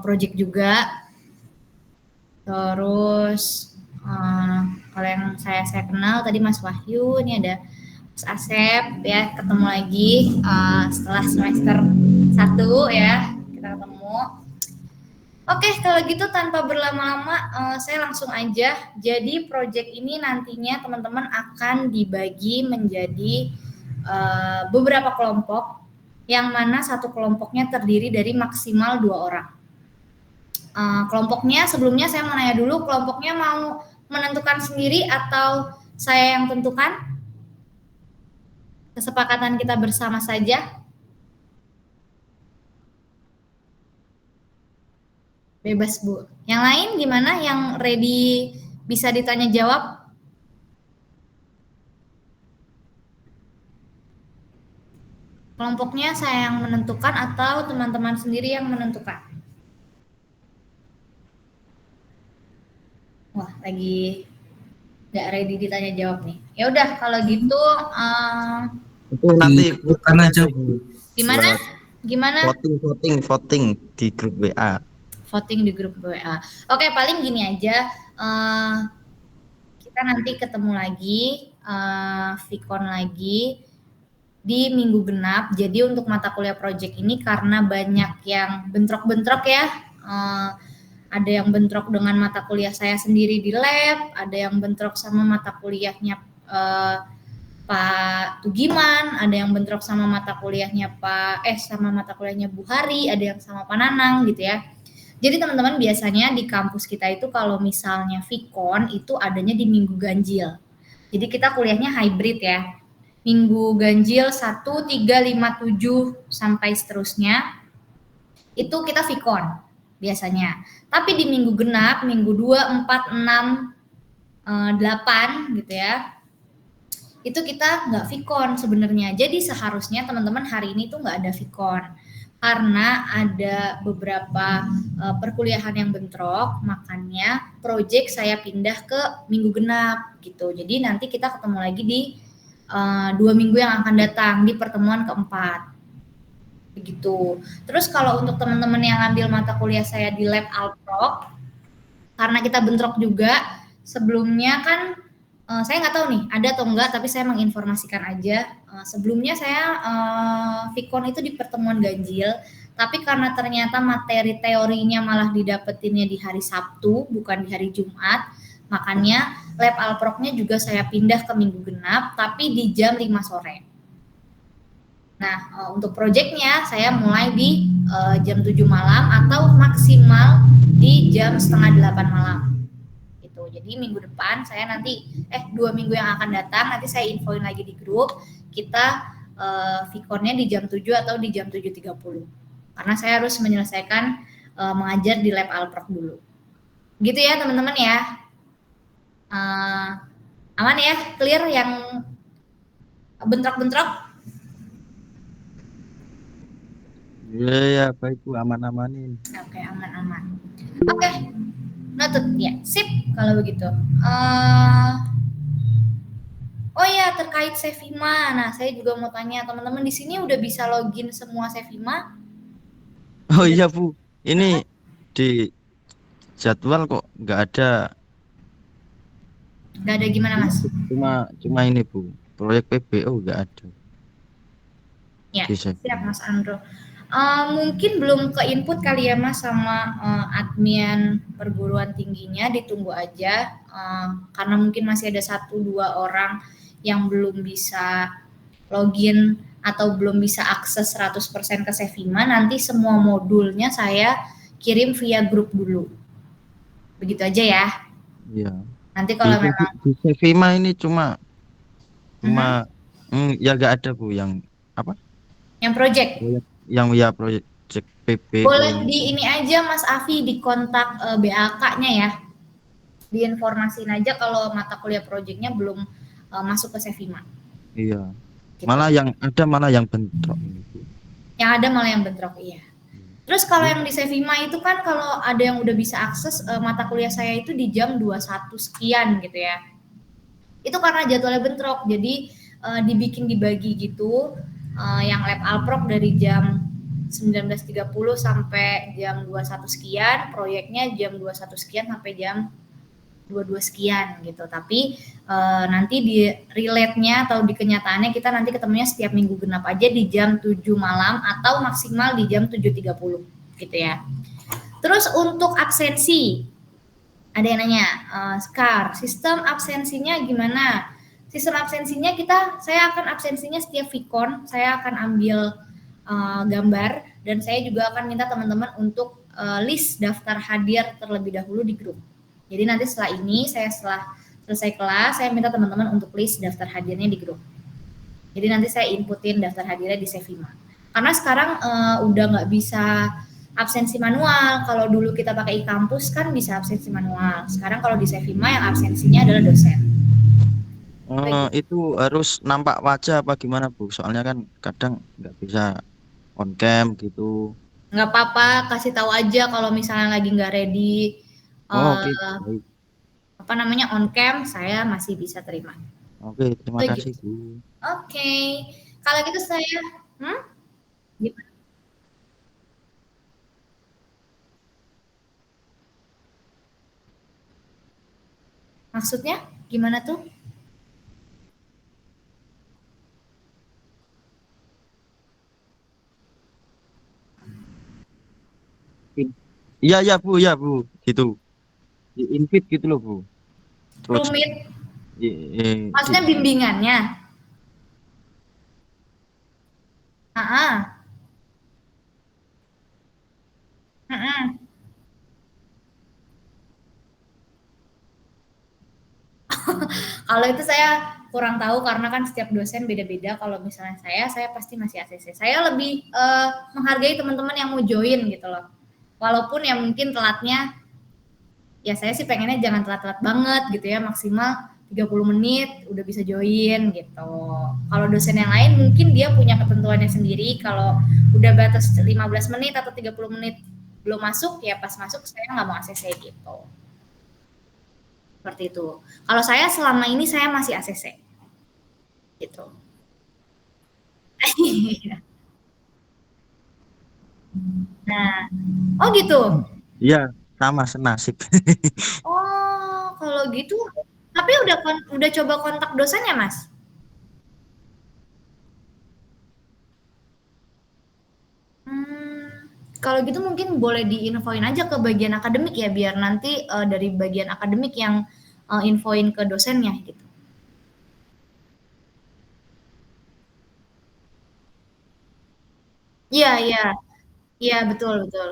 project juga. Terus kalau yang saya kenal tadi Mas Wahyu, ini ada Mas Asep ya, ketemu lagi setelah semester 1 ya, kita ketemu. Oke, kalau gitu tanpa berlama-lama saya langsung aja. Jadi project ini nantinya teman-teman akan dibagi menjadi beberapa kelompok, yang mana satu kelompoknya terdiri dari maksimal 2 orang. Kelompoknya sebelumnya saya mau nanya dulu, kelompoknya mau menentukan sendiri atau saya yang tentukan? Kesepakatan kita bersama saja. Bebas Bu. Yang lain gimana? Yang ready bisa ditanya jawab? Kelompoknya saya yang menentukan atau teman-teman sendiri yang menentukan? Wah, lagi nggak ready ditanya jawab nih. Ya udah kalau gitu itu nanti bukan aja gimana? Gimana? Voting di grup WA. Voting di grup WA. Oke, paling gini aja. Kita nanti ketemu lagi, Vicon lagi di minggu genap. Jadi untuk mata kuliah project ini karena banyak yang bentrok-bentrok ya. Ada yang bentrok dengan mata kuliah saya sendiri di lab, ada yang bentrok sama mata kuliahnya Pak Tugiman, ada yang bentrok sama mata kuliahnya sama mata kuliahnya Bu Hari, ada yang sama Pak Nanang gitu ya. Jadi teman-teman biasanya di kampus kita itu kalau misalnya Vicon itu adanya di minggu ganjil. Jadi kita kuliahnya hybrid ya. Minggu ganjil 1, 3, 5, 7 sampai seterusnya itu kita Vicon biasanya. Tapi di minggu genap, minggu 2, 4, 6, 8 gitu ya, itu kita nggak Vicon sebenarnya. Jadi seharusnya teman-teman hari ini tuh nggak ada Vicon. Karena ada beberapa perkuliahan yang bentrok, makanya project saya pindah ke minggu genap gitu. Jadi nanti kita ketemu lagi di 2 minggu yang akan datang di pertemuan keempat. Begitu. Terus kalau untuk teman-teman yang ambil mata kuliah saya di Lab Alprok, karena kita bentrok juga, sebelumnya kan saya nggak tahu nih ada atau enggak, tapi saya menginformasikan aja. Sebelumnya saya Vicon itu di pertemuan ganjil, tapi karena ternyata materi teorinya malah didapetinnya di hari Sabtu, bukan di hari Jumat, makanya Lab Alproknya juga saya pindah ke minggu genap, tapi di jam 5 sore. Nah, untuk proyeknya saya mulai di jam 7 malam atau maksimal di jam setengah 8 malam. Gitu. Jadi minggu depan saya nanti 2 minggu yang akan datang nanti saya infoin lagi di grup, kita Viconnya di jam 7 atau di jam 7.30. Karena saya harus menyelesaikan mengajar di Lab Alprok dulu. Gitu ya teman-teman ya. Aman ya? Clear yang bentrok-bentrok? Ya baik Bu, aman-amanin. Oke, aman-aman. Oke, noted ya, sip kalau begitu. Oh ya, terkait Sevima. Nah, saya juga mau tanya teman-teman di sini udah bisa login semua Sevima? Oh iya Bu, ini di jadwal kok nggak ada. Nggak ada gimana Mas? Cuma ini Bu, proyek PBO nggak ada. Ya, siap Mas Andro. Mungkin belum ke input kali ya Mas sama admin perguruan tingginya, ditunggu aja karena mungkin masih ada 1-2 orang yang belum bisa login atau belum bisa akses 100% ke Sevima. Nanti semua modulnya saya kirim via grup dulu. Begitu aja ya. Iya. Nanti kalau memang di Sevima ini cuma ya nggak ada Bu yang apa? Yang project. Yang ya project PBO. Boleh di ini aja Mas Afi di kontak BAK-nya ya. Diinformasiin aja kalau mata kuliah projectnya belum masuk ke Sevima. Iya. Gitu. Malah yang bentrok. Yang ada malah yang bentrok, iya. Terus kalau yang di Sevima itu kan kalau ada yang udah bisa akses mata kuliah saya itu di jam 21 sekian gitu ya. Itu karena jadwalnya bentrok, jadi dibikin dibagi gitu. Yang Lab Alprok dari jam 19.30 sampai jam 21 sekian, proyeknya jam 21 sekian sampai jam 22 sekian gitu. Tapi nanti di relate-nya atau di kenyataannya kita nanti ketemunya setiap minggu genap aja di jam 7 malam atau maksimal di jam 7.30 gitu ya. Terus untuk absensi, ada yang nanya, Skar, sistem absensinya gimana? Sistem absensinya saya akan absensinya setiap Vicon, saya akan ambil gambar dan saya juga akan minta teman-teman untuk list daftar hadir terlebih dahulu di grup. Jadi nanti setelah selesai kelas, saya minta teman-teman untuk list daftar hadirnya di grup. Jadi nanti saya inputin daftar hadirnya di Sevima. Karena sekarang udah nggak bisa absensi manual. Kalau dulu kita pakai e-kampus kan bisa absensi manual. Sekarang kalau di Sevima yang absensinya adalah dosen. Itu harus nampak wajah apa gimana Bu? Soalnya kan kadang nggak bisa on cam gitu. Nggak apa-apa, kasih tahu aja kalau misalnya lagi nggak ready. Oke, baik. Apa namanya on cam, saya masih bisa terima. Oke, terima kasih Gitu. Bu. Oke, kalau gitu saya, gimana? Maksudnya gimana tuh? Iya, iya Bu, ya Bu, gitu. Di invite gitu loh Bu. Coach. Rumit, Di, maksudnya bimbingannya. Kalau itu saya kurang tahu karena kan setiap dosen beda-beda. Kalau misalnya saya pasti masih ACC. Saya lebih menghargai teman-teman yang mau join gitu loh. Walaupun yang mungkin telatnya, ya saya sih pengennya jangan telat-telat banget gitu ya, maksimal 30 menit udah bisa join gitu. Kalau dosen yang lain mungkin dia punya ketentuannya sendiri, kalau udah batas 15 menit atau 30 menit belum masuk, ya pas masuk saya nggak mau ACC gitu. Seperti itu. Kalau saya selama ini saya masih ACC. Gitu. Nah, oh gitu. Iya, sama senasib. Oh, kalau gitu. Tapi udah coba kontak dosennya, Mas? Kalau gitu mungkin boleh diinfoin aja ke bagian akademik ya, biar nanti dari bagian akademik yang infoin ke dosennya gitu. Iya, iya. Iya, betul, betul.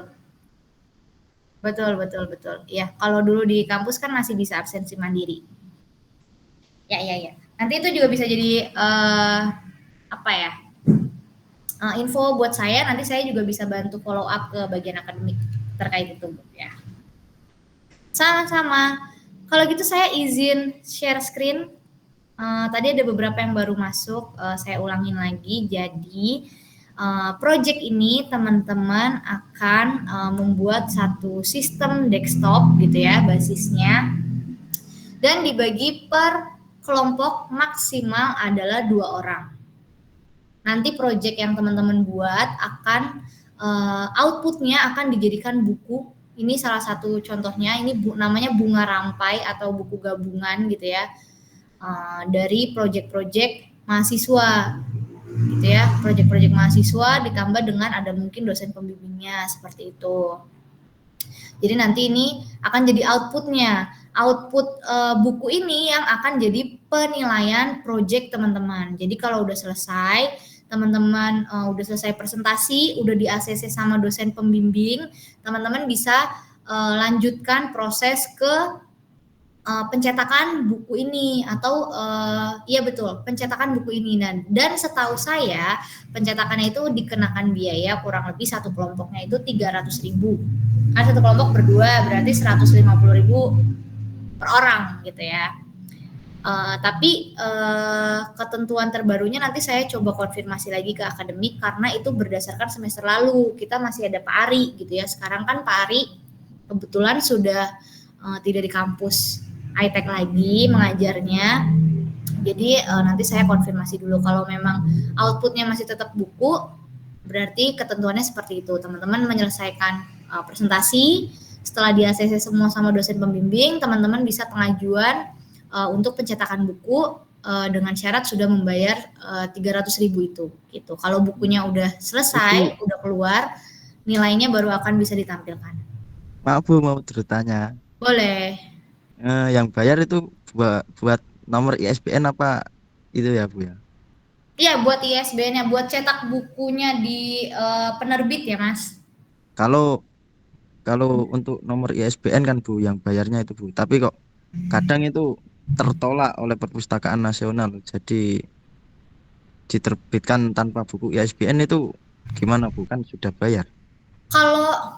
Betul, betul, betul. Iya, kalau dulu di kampus kan masih bisa absensi mandiri. Ya, ya, ya. Nanti itu juga bisa jadi apa ya? Info buat saya, nanti saya juga bisa bantu follow up ke bagian akademik terkait itu ya. Sama-sama. Kalau gitu saya izin share screen. Tadi ada beberapa yang baru masuk, saya ulangin lagi. Jadi project ini teman-teman akan membuat satu sistem desktop gitu ya basisnya, dan dibagi per kelompok maksimal adalah 2 orang. Nanti project yang teman-teman buat akan outputnya akan dijadikan buku. Ini salah satu contohnya, ini namanya bunga rampai atau buku gabungan gitu ya, dari project-project mahasiswa gitu ya, project-project mahasiswa ditambah dengan ada mungkin dosen pembimbingnya seperti itu. Jadi nanti ini akan jadi outputnya. Output buku ini yang akan jadi penilaian project teman-teman. Jadi kalau udah selesai, teman-teman udah selesai presentasi, udah di ACC sama dosen pembimbing, teman-teman bisa lanjutkan proses ke pencetakan buku ini atau iya betul, pencetakan buku ini. Dan setahu saya pencetakannya itu dikenakan biaya kurang lebih satu kelompoknya itu 300.000. Kan satu kelompok berdua berarti 150.000 per orang gitu ya. Tapi ketentuan terbarunya nanti saya coba konfirmasi lagi ke akademik karena itu berdasarkan semester lalu. Kita masih ada Pak Ari gitu ya. Sekarang kan Pak Ari kebetulan sudah tidak di kampus high-tech lagi mengajarnya. Jadi nanti saya konfirmasi dulu kalau memang outputnya masih tetap buku, berarti ketentuannya seperti itu. Teman-teman menyelesaikan presentasi, setelah di ACC semua sama dosen pembimbing, teman-teman bisa pengajuan untuk pencetakan buku dengan syarat sudah membayar 300.000 itu gitu. Kalau bukunya udah selesai, udah keluar, nilainya baru akan bisa ditampilkan. Maaf Bu, mau bertanya. Boleh. Yang bayar itu buat nomor ISBN apa itu ya Bu ya? Iya, buat ISBN-nya, buat cetak bukunya di penerbit ya Mas. Kalau kalau untuk nomor ISBN kan Bu yang bayarnya itu Bu. Tapi kok kadang itu tertolak oleh Perpustakaan Nasional. Jadi diterbitkan tanpa buku ISBN itu gimana Bu? Kan sudah bayar. Kalau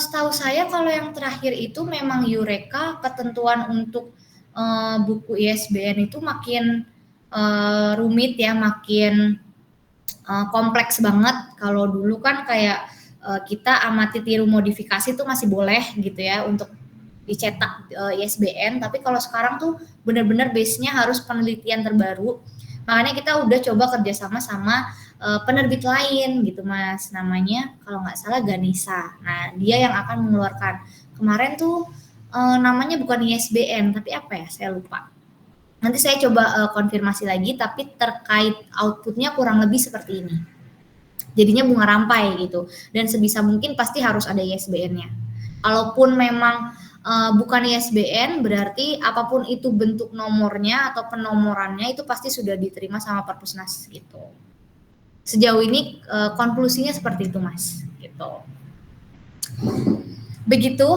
setahu saya kalau yang terakhir itu memang Eureka ketentuan untuk buku ISBN itu makin rumit ya, makin kompleks banget. Kalau dulu kan kayak kita amati tiru modifikasi itu masih boleh gitu ya untuk dicetak ISBN, tapi kalau sekarang tuh benar-benar base-nya harus penelitian terbaru. Makanya kita udah coba kerjasama sama penerbit lain gitu Mas, namanya kalau nggak salah Ganesa. Nah dia yang akan mengeluarkan kemarin tuh namanya bukan ISBN tapi apa ya, saya lupa. Nanti saya coba konfirmasi lagi, tapi terkait outputnya kurang lebih seperti ini. Jadinya bunga rampai gitu, dan sebisa mungkin pasti harus ada ISBN-nya. Kalaupun memang bukan ISBN, berarti apapun itu bentuk nomornya atau penomorannya itu pasti sudah diterima sama Perpusnas gitu. Sejauh ini konklusinya seperti itu Mas gitu. Begitu.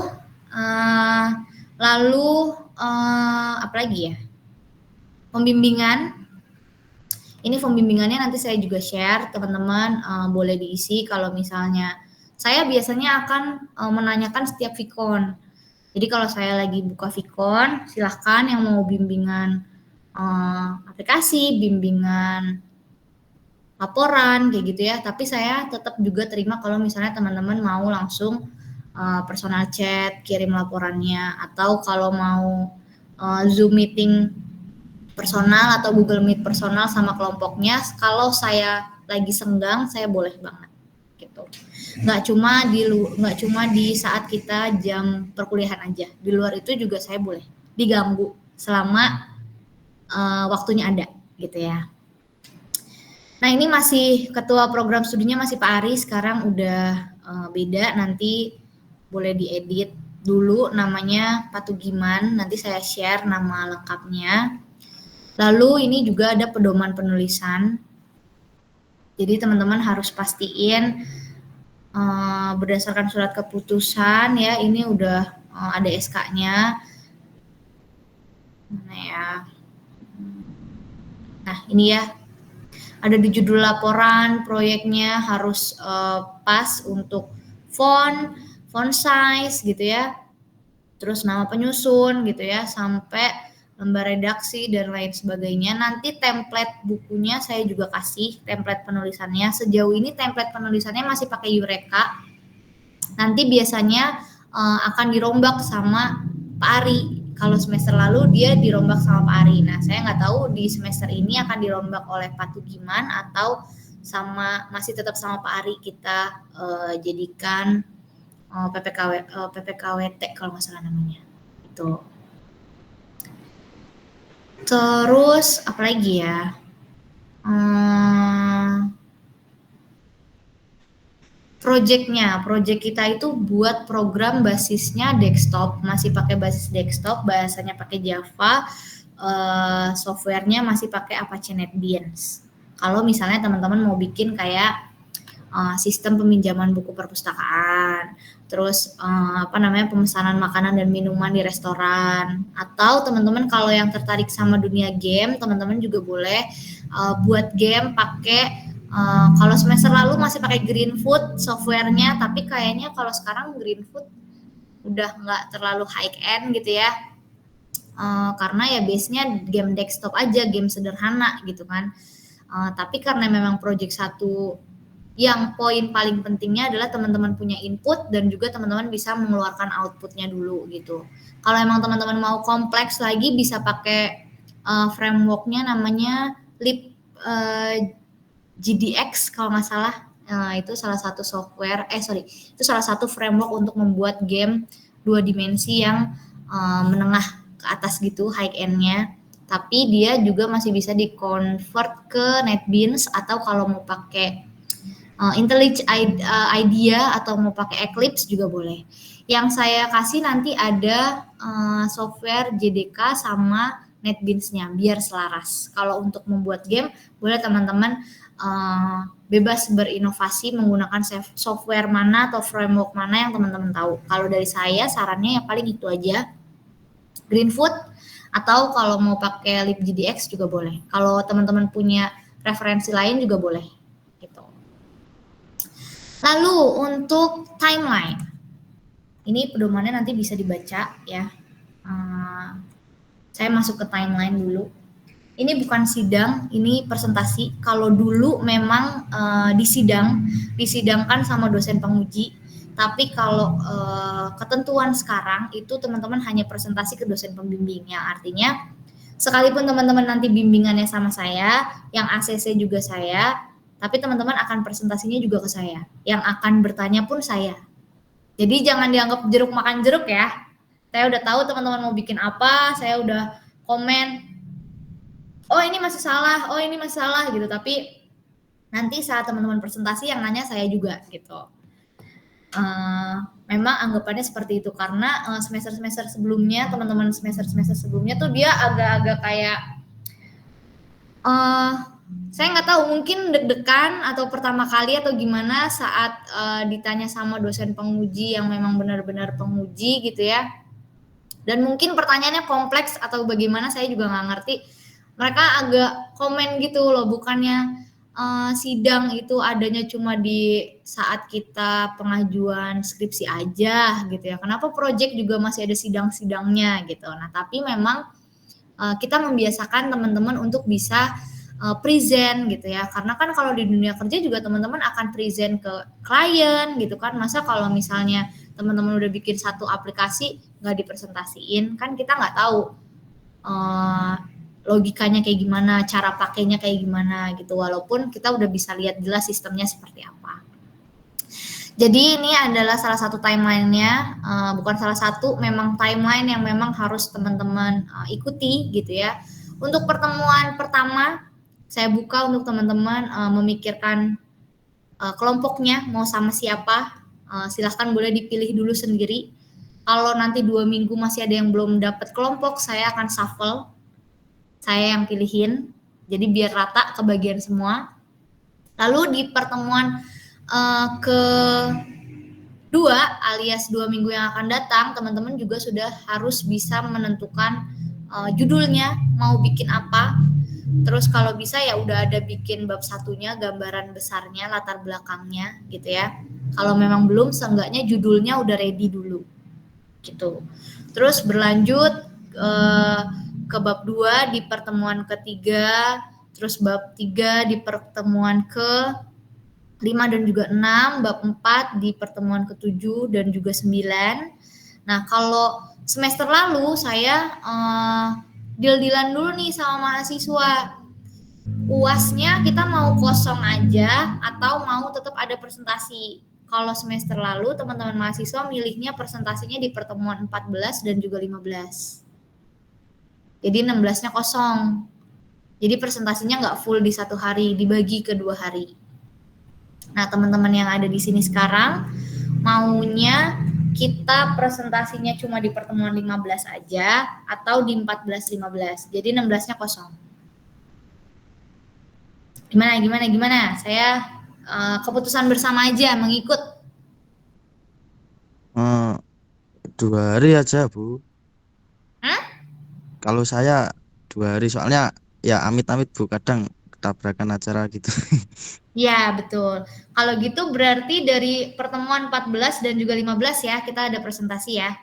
Lalu apa lagi ya? Pembimbingan. Ini pembimbingannya nanti saya juga share, teman-teman boleh diisi kalau misalnya saya biasanya akan menanyakan setiap Vicon. Jadi kalau saya lagi buka Vicon, silahkan yang mau bimbingan aplikasi, bimbingan laporan kayak gitu ya. Tapi saya tetap juga terima kalau misalnya teman-teman mau langsung personal chat, kirim laporannya, atau kalau mau Zoom meeting personal atau Google Meet personal sama kelompoknya, kalau saya lagi senggang saya boleh banget gitu. Nggak cuma di saat kita jam perkuliahan aja, di luar itu juga saya boleh diganggu selama waktunya ada gitu ya. Nah ini masih ketua program studinya masih Pak Ari, sekarang udah beda, nanti boleh diedit dulu namanya Patugiman, nanti saya share nama lengkapnya. Lalu ini juga ada pedoman penulisan. Jadi teman-teman harus pastiin berdasarkan surat keputusan ya, ini udah ada SK-nya. Mana ya? Nah ini ya, ada di judul laporan proyeknya harus pas untuk font size gitu ya. Terus nama penyusun gitu ya, sampai lembar redaksi dan lain sebagainya. Nanti template bukunya saya juga kasih template penulisannya. Sejauh ini template penulisannya masih pakai Eureka. Nanti biasanya akan dirombak sama Pak Ari. Kalau semester lalu dia dirombak sama Pak Ari. Nah saya nggak tahu di semester ini akan dirombak oleh Pak Tugiman atau masih tetap sama Pak Ari kita jadikan PPKWT kalau nggak salah namanya. Itu. Terus apa lagi ya? Project kita itu buat program basisnya desktop, masih pakai basis desktop, bahasanya pakai Java, softwarenya masih pakai Apache NetBeans. Kalau misalnya teman-teman mau bikin kayak sistem peminjaman buku perpustakaan, terus pemesanan makanan dan minuman di restoran, atau teman-teman kalau yang tertarik sama dunia game, teman-teman juga boleh buat game pakai kalau semester lalu masih pakai Greenfoot softwarenya, tapi kayaknya kalau sekarang Greenfoot udah nggak terlalu high end gitu ya, karena ya base-nya game desktop aja, game sederhana gitu kan. Tapi karena memang project satu yang poin paling pentingnya adalah teman-teman punya input dan juga teman-teman bisa mengeluarkan outputnya dulu gitu. Kalau emang teman-teman mau kompleks lagi bisa pakai frameworknya namanya GDX kalau nggak salah. Itu salah satu itu salah satu framework untuk membuat game 2 dimensi yang menengah ke atas gitu, high end-nya. Tapi dia juga masih bisa di-convert ke NetBeans atau kalau mau pakai IntelliJ IDEA atau mau pakai Eclipse juga boleh. Yang saya kasih nanti ada software JDK sama NetBeans-nya biar selaras. Kalau untuk membuat game, boleh teman-teman bebas berinovasi menggunakan software mana atau framework mana yang teman-teman tahu. Kalau dari saya sarannya yang paling itu aja, Greenfoot, atau kalau mau pakai libgdx juga boleh. Kalau teman-teman punya referensi lain juga boleh. Gitu. Lalu untuk timeline, ini pedomannya nanti bisa dibaca ya. Saya masuk ke timeline dulu. Ini bukan sidang, ini presentasi. Kalau dulu memang disidangkan sama dosen penguji, tapi kalau ketentuan sekarang itu teman-teman hanya presentasi ke dosen pembimbing, yang artinya sekalipun teman-teman nanti bimbingannya sama saya, yang ACC juga saya, tapi teman-teman akan presentasinya juga ke saya. Yang akan bertanya pun saya. Jadi jangan dianggap jeruk makan jeruk ya. Saya udah tahu teman-teman mau bikin apa, saya udah komen, oh ini masih salah gitu, tapi nanti saat teman-teman presentasi yang nanya saya juga gitu. Memang anggapannya seperti itu karena semester-semester sebelumnya, teman-teman semester-semester sebelumnya tuh dia agak-agak kayak saya nggak tahu, mungkin deg-degan atau pertama kali atau gimana saat ditanya sama dosen penguji yang memang benar-benar penguji gitu ya. Dan mungkin pertanyaannya kompleks atau bagaimana saya juga nggak ngerti. Mereka agak komen gitu loh, bukannya sidang itu adanya cuma di saat kita pengajuan skripsi aja gitu ya. Kenapa project juga masih ada sidang-sidangnya gitu. Nah, tapi memang kita membiasakan teman-teman untuk bisa present gitu ya. Karena kan kalau di dunia kerja juga teman-teman akan present ke klien gitu kan. Masa kalau misalnya teman-teman udah bikin satu aplikasi nggak dipresentasiin, kan kita nggak tahu logikanya kayak gimana, cara pakainya kayak gimana gitu, walaupun kita udah bisa lihat jelas sistemnya seperti apa. Jadi ini adalah salah satu timeline-nya, bukan salah satu, memang timeline yang memang harus teman-teman ikuti gitu ya. Untuk pertemuan pertama, saya buka untuk teman-teman memikirkan kelompoknya mau sama siapa, silahkan boleh dipilih dulu sendiri. Kalau nanti 2 minggu masih ada yang belum dapat kelompok, saya akan shuffle, saya yang pilihin, jadi biar rata kebagian semua. Lalu di pertemuan kedua alias 2 minggu yang akan datang, teman-teman juga sudah harus bisa menentukan judulnya mau bikin apa. Terus kalau bisa ya udah ada bikin bab satunya, gambaran besarnya, latar belakangnya gitu ya. Kalau memang belum, seenggaknya judulnya udah ready dulu gitu. Terus berlanjut ke bab 2 di pertemuan ketiga, terus bab 3 di pertemuan ke 5 dan juga 6, bab 4 di pertemuan ke-7 dan juga 9. Nah, kalau semester lalu saya deal-dealan dulu nih sama mahasiswa. UASnya kita mau kosong aja atau mau tetap ada presentasi. Kalau semester lalu teman-teman mahasiswa milihnya presentasinya di pertemuan 14 dan juga 15. Jadi 16-nya kosong. Jadi presentasinya nggak full di satu hari, dibagi ke 2 hari. Nah, teman-teman yang ada di sini sekarang maunya kita presentasinya cuma di pertemuan 15 aja atau di 14-15. Jadi 16-nya kosong. Gimana? Saya keputusan bersama aja mengikut. 2 hari aja, Bu. Kalau saya 2 hari, soalnya ya amit-amit Bu, kadang ketabrakan acara gitu. Ya, betul. Kalau gitu berarti dari pertemuan 14 dan juga 15 ya, kita ada presentasi ya.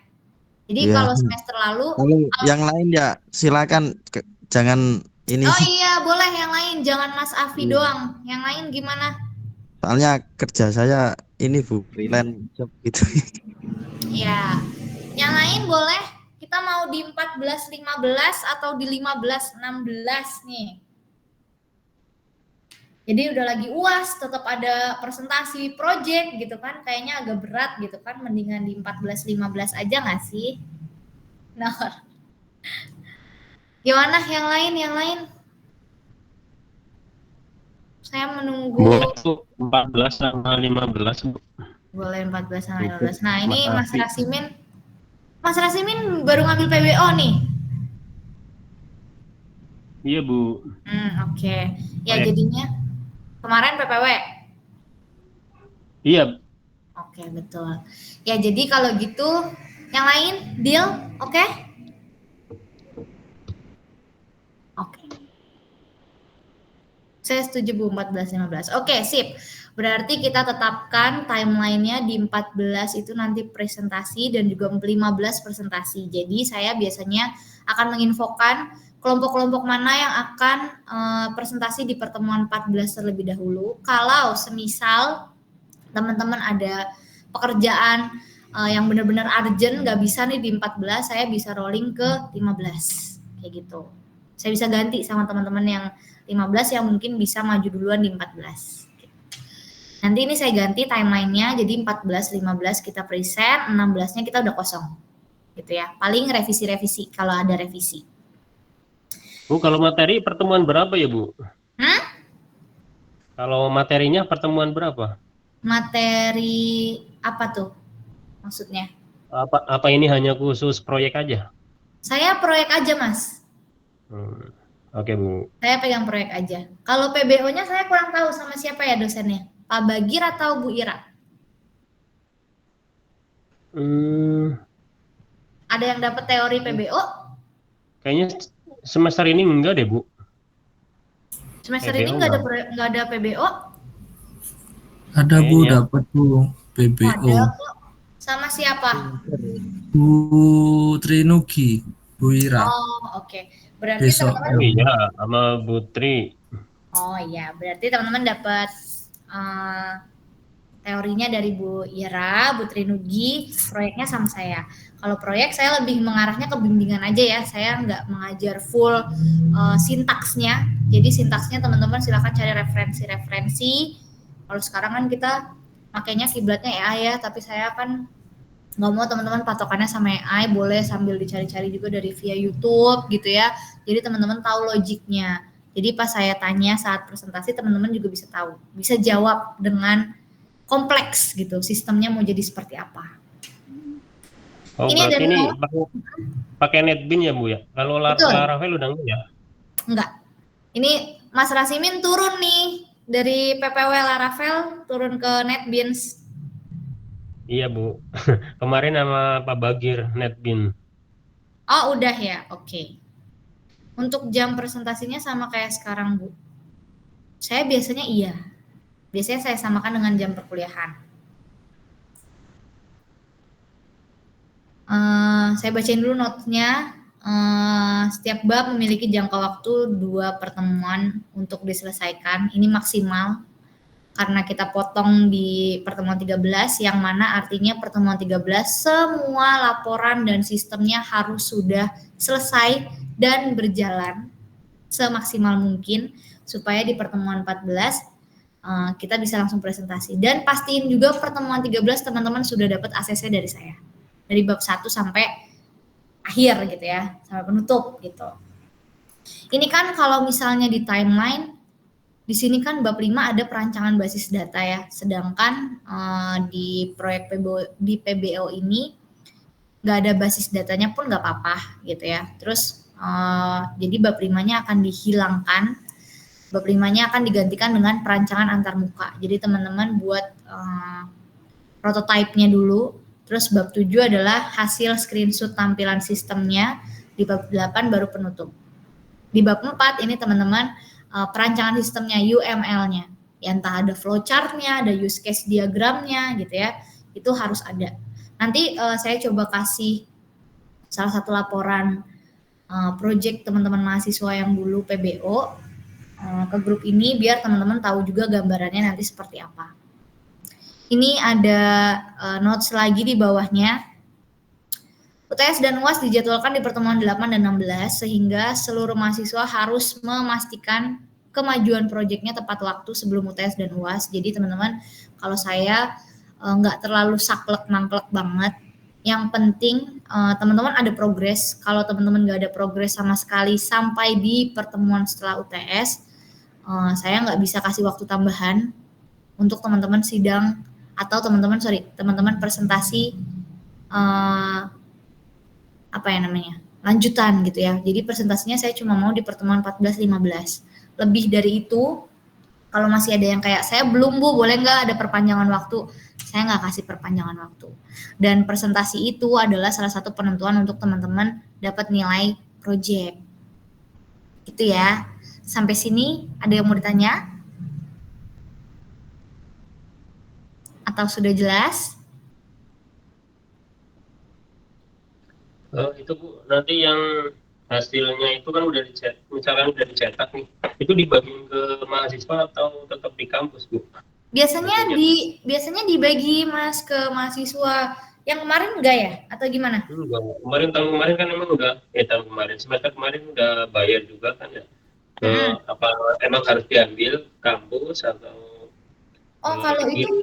Jadi Iya. kalau semester lalu, Kalau yang lain ya silakan, jangan ini. oh iya boleh yang lain, jangan Mas Afi Iya. doang. Yang lain gimana? Soalnya kerja saya ini Bu, freelance job gitu. Ya, yang lain boleh. Kita mau di 14-15 atau di 15-16 nih. Jadi udah lagi UAS tetap ada presentasi project gitu kan, kayaknya agak berat gitu kan, mendingan di 14-15 aja nggak sih? Nah, gimana yang lain, yang lain? Saya menunggu. Boleh tuh 14 sama 15, Bu. Boleh 14 sama Ikut 15. Nah ini Mas Mas Afi. Rasimin, Mas Rasimin baru ngambil PBO nih. Iya, Bu. Oke. Ya Proyek. jadinya kemarin PPW. Iya, Oke, betul. Ya jadi kalau gitu yang lain deal, oke? Oke. Saya setuju Bu 14-15. Oke, sip. Berarti kita tetapkan timelinenya di 14 itu nanti presentasi dan juga 15 presentasi. Jadi saya biasanya akan menginfokan kelompok-kelompok mana yang akan presentasi di pertemuan 14 terlebih dahulu. Kalau semisal teman-teman ada pekerjaan yang benar-benar urgent, nggak bisa nih di 14, saya bisa rolling ke 15. Kayak gitu. Saya bisa ganti sama teman-teman yang 15 yang mungkin bisa maju duluan di 14. Nanti ini saya ganti timelinenya, jadi 14-15 kita present, 16-nya kita udah kosong. Gitu ya. Paling revisi-revisi kalau ada revisi. Bu, kalau materi pertemuan berapa ya, Bu? Hmm? Kalau materinya pertemuan berapa? Materi apa tuh maksudnya? Apa ini hanya khusus proyek aja? Saya proyek aja, Mas. Oke, Bu. Saya pegang proyek aja. Kalau PBO-nya saya kurang tahu sama siapa ya dosennya. Pak Bagir atau Bu Ira? Hmm, Ada yang dapat teori PBO? kayaknya semester ini enggak deh, Bu. Semester ini PBO nggak ada PBO? Ada Bu, kayaknya. dapat Bu PBO. Ada kok. Sama siapa? Bu Trinugi, Bu Ira. Oh, oke. Berarti Besok. teman-teman. Oh iya, sama Bu Tri. Oh iya, berarti teman-teman dapat teorinya dari Bu Ira, Bu Trinugi, proyeknya sama saya. Kalau proyek saya lebih mengarahnya ke bimbingan aja ya, saya nggak mengajar full sintaksnya. Jadi sintaksnya teman-teman silakan cari referensi-referensi. Kalau sekarang kan kita makanya kiblatnya AI ya, tapi saya kan nggak mau teman-teman patokannya sama AI, boleh sambil dicari-cari juga dari via YouTube gitu ya. Jadi teman-teman tahu logiknya. Jadi pas saya tanya saat presentasi teman-teman juga bisa tahu, bisa jawab dengan kompleks gitu, sistemnya mau jadi seperti apa. Oh, Ini ada berarti ini note. pakai NetBeans ya, Bu ya? Kalau Betul. Laravel udah enggak ya? Enggak. Ini Mas Rasimin turun nih dari PPW Laravel turun ke NetBeans. Iya, Bu. Kemarin sama Pak Bagir NetBeans. Oh, udah ya. Oke. Untuk jam presentasinya sama kayak sekarang, Bu. Saya biasanya iya. Biasanya saya samakan dengan jam perkuliahan. Saya bacain dulu notnya. Setiap bab memiliki jangka waktu 2 pertemuan untuk diselesaikan. Ini maksimal karena kita potong di pertemuan 13, yang mana artinya pertemuan 13 semua laporan dan sistemnya harus sudah selesai dan berjalan semaksimal mungkin supaya di pertemuan 14 kita bisa langsung presentasi. Dan pastiin juga pertemuan 13 teman-teman sudah dapat ACC dari saya. Dari bab 1 sampai akhir gitu ya, sampai penutup gitu. Ini kan kalau misalnya di timeline, di sini kan bab 5 ada perancangan basis data ya, sedangkan di proyek PBO ini nggak ada basis datanya pun nggak apa-apa gitu ya. Terus jadi bab 5-nya akan dihilangkan, bab 5-nya akan digantikan dengan perancangan antarmuka. Jadi teman-teman buat prototipe-nya dulu. Terus bab 7 adalah hasil screenshot tampilan sistemnya, di bab 8 baru penutup. Di bab 4 ini teman-teman perancangan sistemnya, UML-nya. Ya entah ada flowchart-nya, ada use case diagramnya gitu ya. Itu harus ada. Nanti saya coba kasih salah satu laporan project teman-teman mahasiswa yang dulu PBO ke grup ini biar teman-teman tahu juga gambarannya nanti seperti apa. Ini ada notes lagi di bawahnya. UTS dan UAS dijadwalkan di pertemuan 8 dan 16 sehingga seluruh mahasiswa harus memastikan kemajuan proyeknya tepat waktu sebelum UTS dan UAS. Jadi teman-teman, kalau saya nggak terlalu saklek nangklek banget. Yang penting teman-teman ada progres. Kalau teman-teman nggak ada progres sama sekali sampai di pertemuan setelah UTS, saya nggak bisa kasih waktu tambahan untuk teman-teman sidang atau teman-teman presentasi lanjutan gitu ya. Jadi presentasinya saya cuma mau di pertemuan 14-15. Lebih dari itu, kalau masih ada yang kayak saya belum Bu, boleh nggak ada perpanjangan waktu? Saya nggak kasih perpanjangan waktu. Dan presentasi itu adalah salah satu penentuan untuk teman-teman dapat nilai proyek. Gitu ya. Sampai sini ada yang mau ditanya? Atau sudah jelas? Itu Bu, nanti yang hasilnya itu kan udah misalkan udah dicetak nih, itu dibagiin ke mahasiswa atau tetap di kampus Bu? Biasanya dibagi Mas ke mahasiswa. Yang kemarin enggak ya? Atau gimana? Enggak, tahun kemarin kan emang semester kemarin udah bayar juga kan ya. Apa emang harus diambil kampus atau kalau itu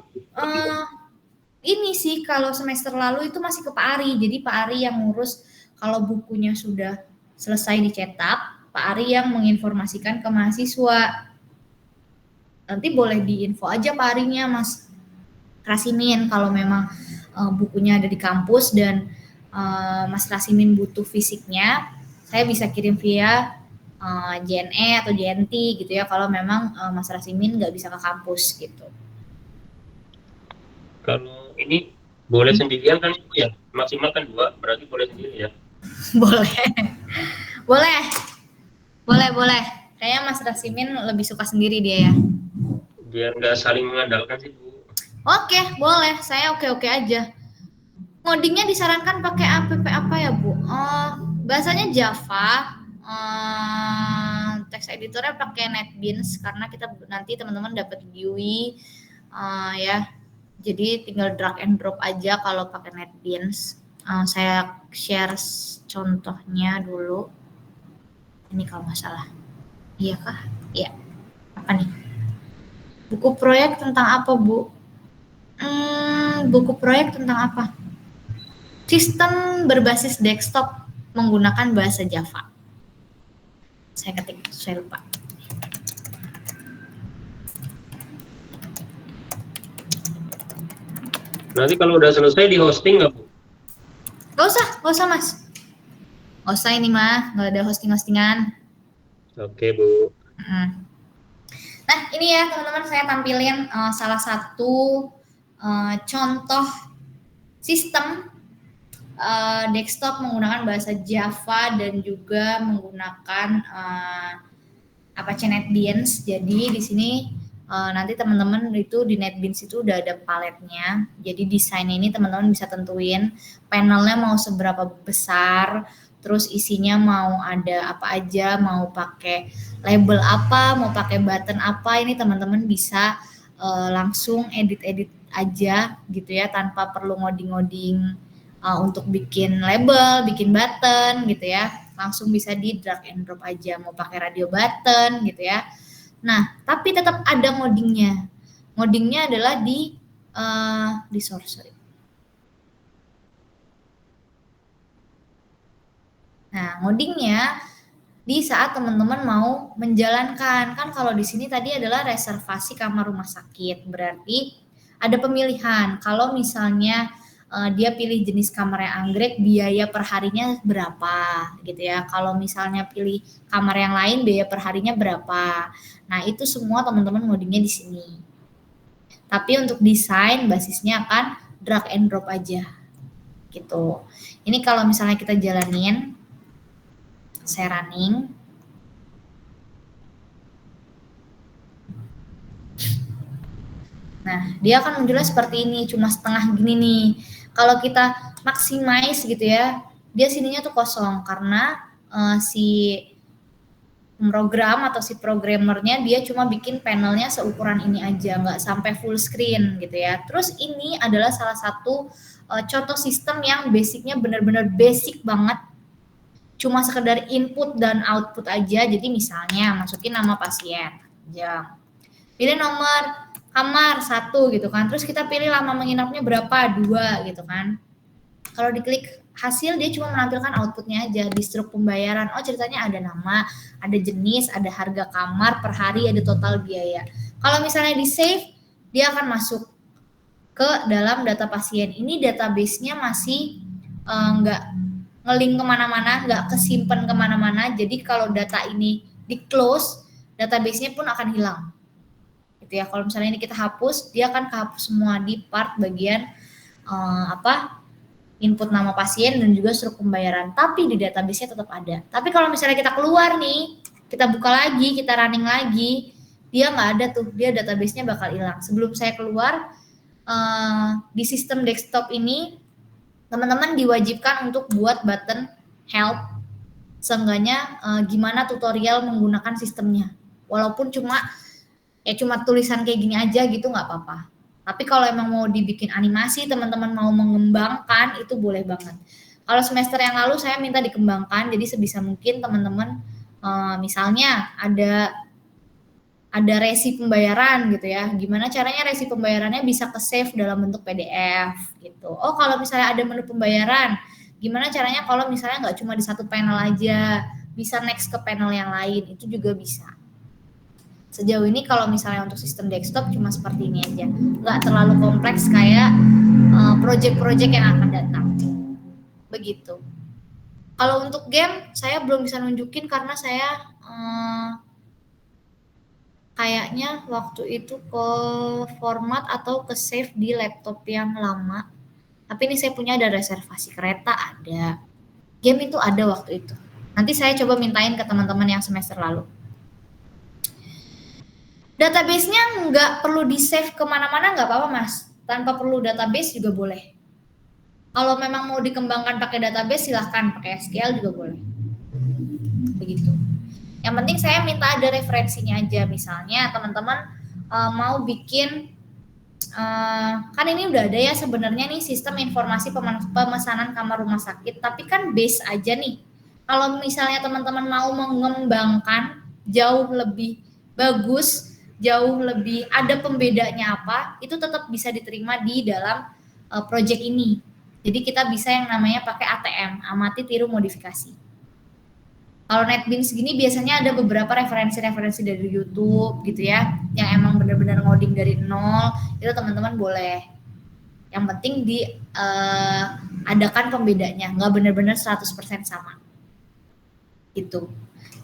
ini sih kalau semester lalu itu masih ke Pak Ari. Jadi Pak Ari yang ngurus kalau bukunya sudah selesai dicetak, Pak Ari yang menginformasikan ke mahasiswa. Nanti boleh diinfo aja Pak Arinya Mas Rasimin kalau memang bukunya ada di kampus dan Mas Rasimin butuh fisiknya, saya bisa kirim via JNE atau JNT gitu ya kalau memang Mas Rasimin nggak bisa ke kampus gitu. Kalau ini boleh sendirian kan Ibu ya? Maksimal kan 2, berarti boleh sendiri ya? Boleh. Kayaknya Mas Rasimin lebih suka sendiri dia ya. Biar nggak saling mengandalkan sih Bu. Oke, boleh. Saya oke aja. Ngodingnya disarankan pakai app apa ya Bu? Bahasanya Java. Text editornya pakai NetBeans karena kita nanti teman-teman dapat GUI ya. Jadi tinggal drag and drop aja kalau pakai NetBeans. Saya share contohnya dulu. Ini kalau nggak salah. Iya kah? Iya. Apa nih? Buku proyek tentang apa, Bu? Buku proyek tentang apa? Sistem berbasis desktop menggunakan bahasa Java. Saya ketik, saya lupa. Nanti kalau udah selesai di hosting nggak Bu? Gak usah Mas. Gak usah ini mah, gak ada hosting-hostingan. Oke Bu. Nah ini ya teman-teman saya tampilin salah satu contoh sistem desktop menggunakan bahasa Java dan juga menggunakan Apache NetBeans. Jadi di sini nanti teman-teman itu di NetBeans itu udah ada paletnya. Jadi desainnya ini teman-teman bisa tentuin panelnya mau seberapa besar, terus isinya mau ada apa aja, mau pakai label apa, mau pakai button apa, ini teman-teman bisa langsung edit-edit aja gitu ya tanpa perlu ngoding-ngoding untuk bikin label, bikin button gitu ya. Langsung bisa di drag and drop aja, mau pakai radio button gitu ya. Nah, tapi tetap ada ngodingnya. Ngodingnya adalah di source. Nah, ngodingnya di saat teman-teman mau menjalankan. Kan kalau di sini tadi adalah reservasi kamar rumah sakit. Berarti ada pemilihan. Kalau misalnya dia pilih jenis kamar yang anggrek, biaya per harinya berapa gitu ya. Kalau misalnya pilih kamar yang lain, biaya per harinya berapa. Nah, itu semua teman-teman ngodingnya di sini. Tapi untuk desain basisnya akan drag and drop aja. Gitu. Ini kalau misalnya kita jalanin, saya running. Nah, dia akan munculnya seperti ini, cuma setengah gini nih. Kalau kita maximize gitu ya, dia sininya tuh kosong karena si program atau si programmernya dia cuma bikin panelnya seukuran ini aja, nggak sampai full screen gitu ya. Terus ini adalah salah satu contoh sistem yang basicnya benar-benar basic banget, cuma sekedar input dan output aja. Jadi misalnya masukin nama pasien, jam. Pilih nomor kamar 1 gitu kan. Terus kita pilih lama menginapnya berapa, 2 gitu kan. Kalau diklik hasil dia cuma menampilkan outputnya aja di struk pembayaran. Oh ceritanya ada nama, ada jenis, ada harga kamar per hari, ada total biaya. Kalau misalnya di save, dia akan masuk ke dalam data pasien. Ini database-nya masih nggak nge-link kemana-mana, nggak kesimpan kemana-mana. Jadi kalau data ini di close, database-nya pun akan hilang. Gitu ya. Kalau misalnya ini kita hapus, dia akan kehapus semua di part bagian input nama pasien dan juga struk pembayaran. Tapi di database-nya tetap ada. Tapi kalau misalnya kita keluar nih, kita buka lagi, kita running lagi, dia nggak ada tuh, dia database-nya bakal hilang. Sebelum saya keluar, di sistem desktop ini, teman-teman diwajibkan untuk buat button help, seenggaknya gimana tutorial menggunakan sistemnya. Walaupun cuma tulisan kayak gini aja gitu nggak apa-apa. Tapi kalau emang mau dibikin animasi, teman-teman mau mengembangkan, itu boleh banget. Kalau semester yang lalu saya minta dikembangkan, jadi sebisa mungkin teman-teman misalnya ada resi pembayaran gitu ya. Gimana caranya resi pembayarannya bisa ke-save dalam bentuk PDF gitu. Oh, kalau misalnya ada menu pembayaran, gimana caranya kalau misalnya nggak cuma di satu panel aja, bisa next ke panel yang lain, itu juga bisa. Sejauh ini kalau misalnya untuk sistem desktop cuma seperti ini aja. Nggak terlalu kompleks kayak project-project yang akan datang. Begitu. Kalau untuk game, saya belum bisa nunjukin karena saya kayaknya waktu itu ke format atau ke save di laptop yang lama. Tapi ini saya punya ada reservasi kereta, ada. Game itu ada waktu itu. Nanti saya coba mintain ke teman-teman yang semester lalu. Database-nya nggak perlu di-save kemana-mana, nggak apa-apa mas. Tanpa perlu database juga boleh. Kalau memang mau dikembangkan pakai database, silahkan pakai SQL juga boleh. Begitu. Yang penting saya minta ada referensinya aja. Misalnya teman-teman mau bikin, kan ini udah ada ya sebenarnya nih sistem informasi pemesanan kamar rumah sakit. Tapi kan base aja nih. Kalau misalnya teman-teman mau mengembangkan jauh lebih bagus, jauh lebih ada pembedanya apa, itu tetap bisa diterima di dalam project ini. Jadi kita bisa yang namanya pakai ATM, amati tiru modifikasi. Kalau NetBeans gini biasanya ada beberapa referensi-referensi dari YouTube gitu ya, yang emang benar-benar ngoding dari nol, itu teman-teman boleh. Yang penting adakan pembedanya, nggak benar-benar 100% sama. Gitu.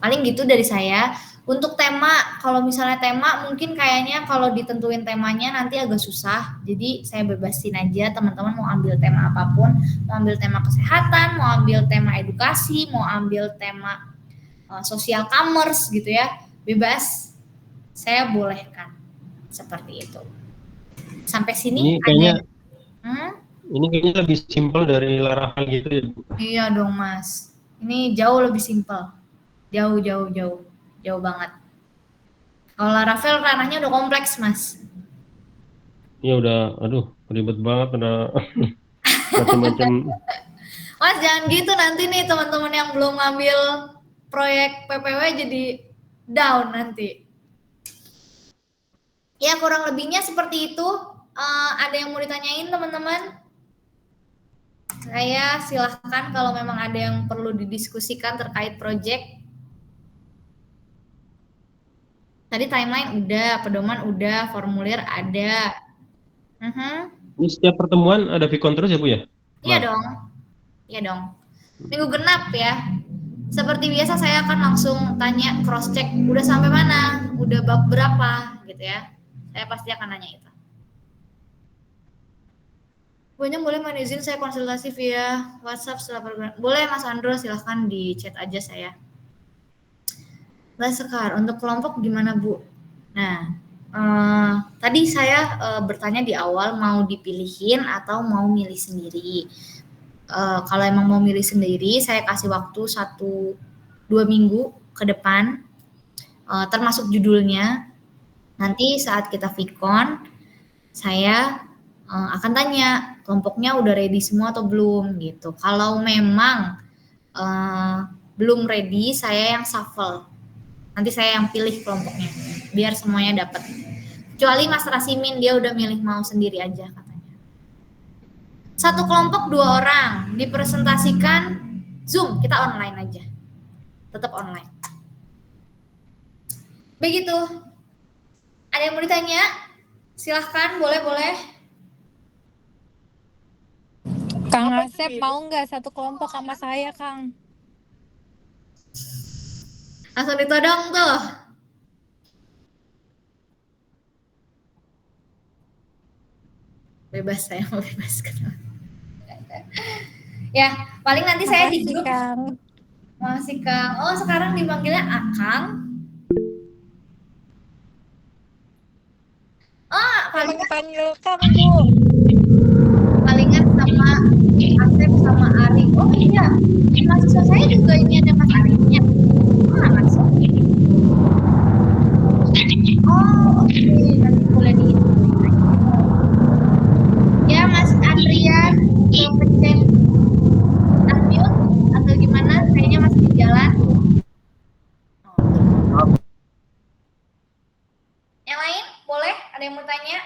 Paling gitu dari saya. Untuk tema, kalau misalnya tema mungkin kayaknya kalau ditentuin temanya nanti agak susah. Jadi saya bebasin aja, teman-teman mau ambil tema apapun, mau ambil tema kesehatan, mau ambil tema edukasi, mau ambil tema social commerce gitu ya, bebas. Saya bolehkan seperti itu. Sampai sini ini kayaknya ini kayaknya lebih simpel dari Laravel gitu ya Bu. Iya dong mas, ini jauh lebih simpel, jauh banget. Kalau Laravel ranahnya udah kompleks mas. Ya udah, aduh ribet banget, udah macam-macam. Mas jangan gitu, nanti nih teman-teman yang belum ngambil proyek PPW jadi down nanti. Ya kurang lebihnya seperti itu. Ada yang mau ditanyain teman-teman? Saya silahkan kalau memang ada yang perlu didiskusikan terkait proyek. Tadi timeline udah, pedoman udah, formulir ada. Ini setiap pertemuan ada Vicon terus ya Bu ya? Iya dong. Minggu genap ya. Seperti biasa saya akan langsung tanya cross check, udah sampai mana, udah bab berapa gitu ya. Saya pasti akan nanya itu. Pokoknya boleh main izin saya konsultasi via WhatsApp setelah program. Boleh Mas Andro, silahkan di chat aja saya. Mbak Sekar, untuk kelompok gimana Bu? Nah, tadi saya bertanya di awal mau dipilihin atau mau milih sendiri. Kalau emang mau milih sendiri, saya kasih waktu 1-2 minggu ke depan, termasuk judulnya. Nanti saat kita Vicon, saya akan tanya kelompoknya udah ready semua atau belum gitu. Kalau memang belum ready, saya yang shuffle. Nanti saya yang pilih kelompoknya. biar semuanya dapat. Kecuali Mas Rasimin, dia udah milih mau sendiri aja katanya. Satu kelompok 2 orang, dipresentasikan Zoom, kita online aja. Tetap online. Begitu. Ada yang mau ditanya? Silahkan, boleh. Kang Asep mau nggak satu kelompok sama saya, Kang? Langsung ditodong tuh. Bebas, saya mau bebaskan. Ya, paling nanti saya di grup. Kang. Masih Kang. Oh, sekarang dipanggilnya Akang. Oh, paling Panggil Kang, Bu. palingan sama Asep sama Ari. Oh iya, mahasiswa saya juga ini ada Mas Arinya. Oh, masuk. Oh, oke. Nanti boleh di ya, Mas Adrian, mau pencet unmute atau gimana? Kayaknya masih di jalan. Yang lain boleh? Ada yang mau tanya?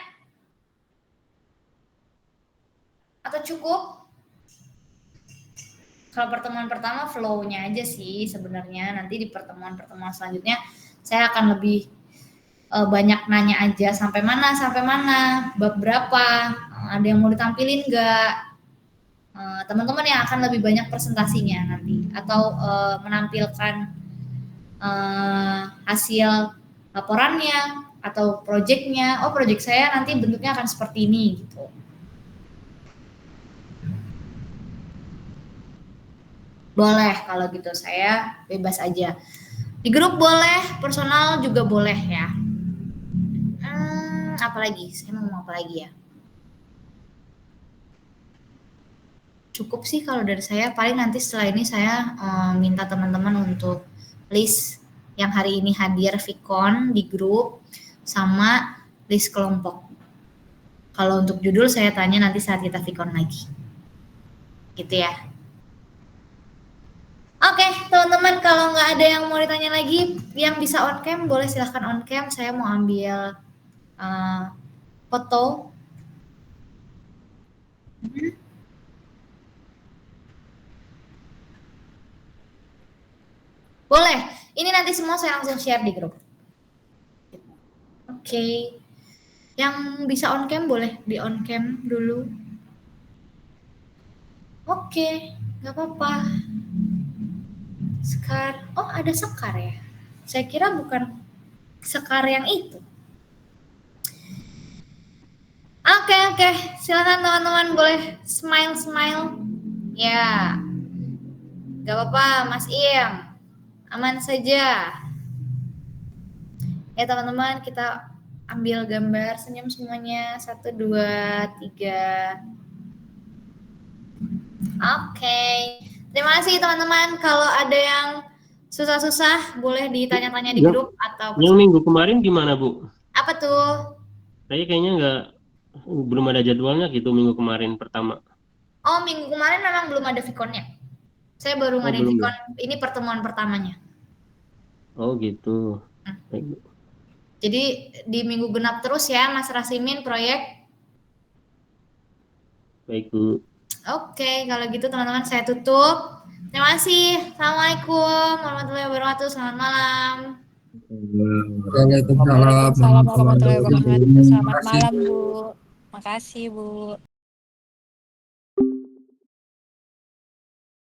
Atau cukup? Kalau pertemuan pertama flow-nya aja sih sebenarnya. Nanti di pertemuan-pertemuan selanjutnya saya akan lebih banyak nanya aja sampai mana, bab berapa, ada yang mau ditampilin nggak? Teman-teman yang akan lebih banyak presentasinya nanti atau menampilkan hasil laporannya atau proyeknya. Oh, proyek saya nanti bentuknya akan seperti ini gitu. Boleh kalau gitu, saya bebas aja. Di grup boleh, personal juga boleh ya. Apalagi? Saya mau ngomong apa lagi ya? Cukup sih kalau dari saya. Paling nanti setelah ini saya minta teman-teman untuk list yang hari ini hadir Vicon di grup sama list kelompok. Kalau untuk judul saya tanya nanti saat kita Vicon lagi. Gitu ya. Oke, teman-teman, kalau nggak ada yang mau ditanya lagi, yang bisa on cam boleh silahkan on cam. Saya mau ambil foto. Boleh. Ini nanti semua saya langsung share di grup. Oke. Yang bisa on cam boleh di on cam dulu. Oke, nggak apa-apa. Sekar. Oh, ada Sekar ya. Saya kira bukan Sekar yang itu. Oke. Silakan teman-teman boleh smile. Ya. Gak apa-apa, Mas Im. Aman saja. Ya teman-teman, kita ambil gambar senyum semuanya. 1, 2, 3. Oke. Terima kasih teman-teman. Kalau ada yang susah-susah boleh ditanya-tanya di grup atau yang minggu kemarin gimana, Bu? apa tuh? Saya kayaknya belum ada jadwalnya gitu minggu kemarin pertama. Oh, minggu kemarin memang belum ada Vikonnya. Saya baru ngadain belum Vicon. Ini pertemuan pertamanya. Oh gitu. Baik, Bu. Jadi di minggu genap terus ya Mas Rasimin proyek. Baik, Bu. Oke, kalau gitu teman-teman saya tutup. Terima kasih. Assalamualaikum warahmatullahi wabarakatuh. Selamat malam. Waalaikumsalam Waalaikumsalam warahmatullahi wabarakatuh. Selamat malam, Bu. Makasih, Bu.